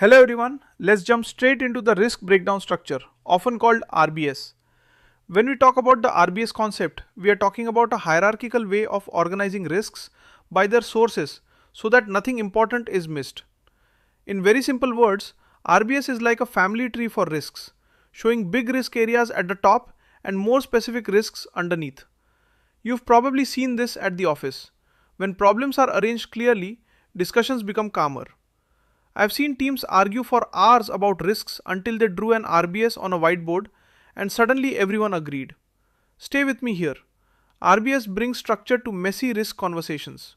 Hello everyone, let's jump straight into the risk breakdown structure, often called RBS. When we talk about the RBS concept, we are talking about a hierarchical way of organizing risks by their sources so that nothing important is missed. In very simple words, RBS is like a family tree for risks, showing big risk areas at the top and more specific risks underneath. You've probably seen this at the office. When problems are arranged clearly, discussions become calmer. I've seen teams argue for hours about risks until they drew an RBS on a whiteboard and suddenly everyone agreed. Stay with me here. RBS brings structure to messy risk conversations.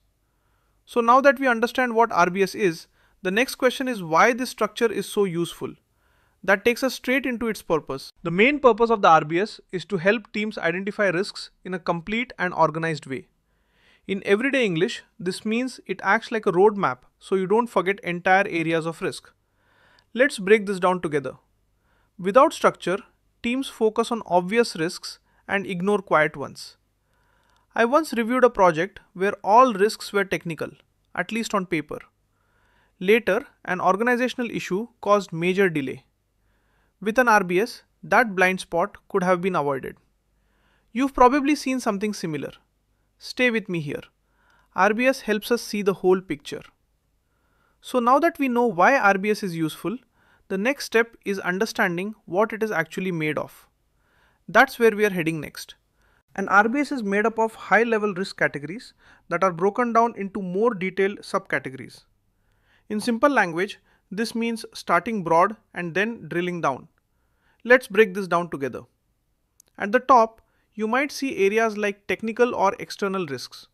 So now that we understand what RBS is, the next question is why this structure is so useful. That takes us straight into its purpose. The main purpose of the RBS is to help teams identify risks in a complete and organized way. In everyday English, this means it acts like a roadmap so you don't forget entire areas of risk. Let's break this down together. Without structure, teams focus on obvious risks and ignore quiet ones. I once reviewed a project where all risks were technical, at least on paper. Later, an organizational issue caused major delay. With an RBS, that blind spot could have been avoided. You've probably seen something similar. Stay with me here. RBS helps us see the whole picture. So now that we know why RBS is useful, the next step is understanding what it is actually made of. That's where we are heading next. An RBS is made up of high-level risk categories that are broken down into more detailed subcategories. In simple language, this means starting broad and then drilling down. Let's break this down together. At the top, you might see areas like technical or external risks.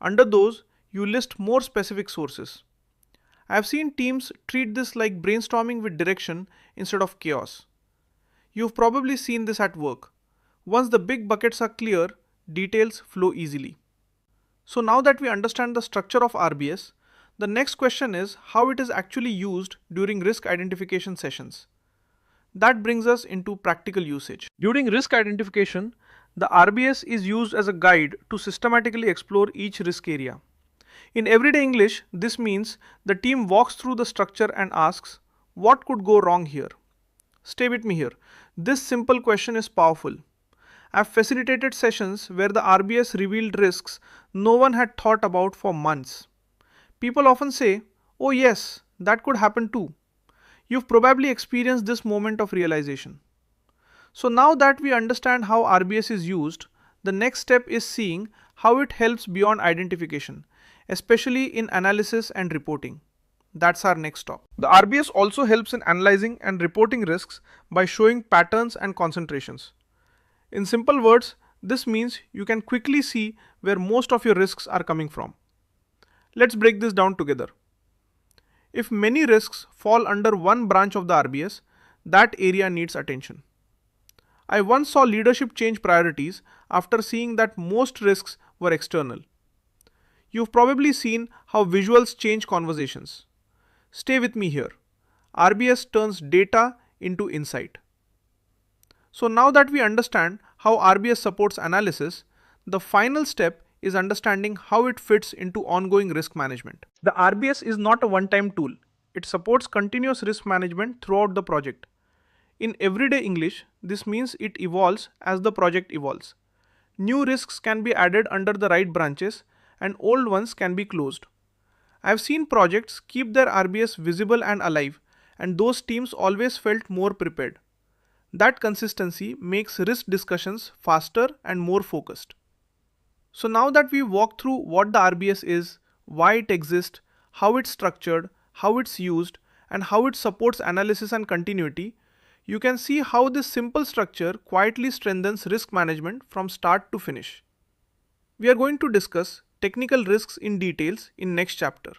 Under those, you list more specific sources. I have seen teams treat this like brainstorming with direction instead of chaos. You've probably seen this at work. Once the big buckets are clear, details flow easily. So now that we understand the structure of RBS, the next question is how it is actually used during risk identification sessions. That brings us into practical usage. During risk identification, the RBS is used as a guide to systematically explore each risk area. In everyday English, this means the team walks through the structure and asks, what could go wrong here? Stay with me here. This simple question is powerful. I've facilitated sessions where the RBS revealed risks no one had thought about for months. People often say, oh yes, that could happen too. You've probably experienced this moment of realization. So now that we understand how RBS is used, the next step is seeing how it helps beyond identification, especially in analysis and reporting. That's our next stop. The RBS also helps in analyzing and reporting risks by showing patterns and concentrations. In simple words, this means you can quickly see where most of your risks are coming from. Let's break this down together. If many risks fall under one branch of the RBS, that area needs attention. I once saw leadership change priorities after seeing that most risks were external. You've probably seen how visuals change conversations. Stay with me here. RBS turns data into insight. So now that we understand how RBS supports analysis, the final step is understanding how it fits into ongoing risk management. The RBS is not a one-time tool. It supports continuous risk management throughout the project. In everyday English, this means it evolves as the project evolves. New risks can be added under the right branches and old ones can be closed. I have seen projects keep their RBS visible and alive, and those teams always felt more prepared. That consistency makes risk discussions faster and more focused. So now that we've walked through what the RBS is, why it exists, how it's structured, how it's used, and how it supports analysis and continuity, you can see how this simple structure quietly strengthens risk management from start to finish. We are going to discuss technical risks in details in next chapter.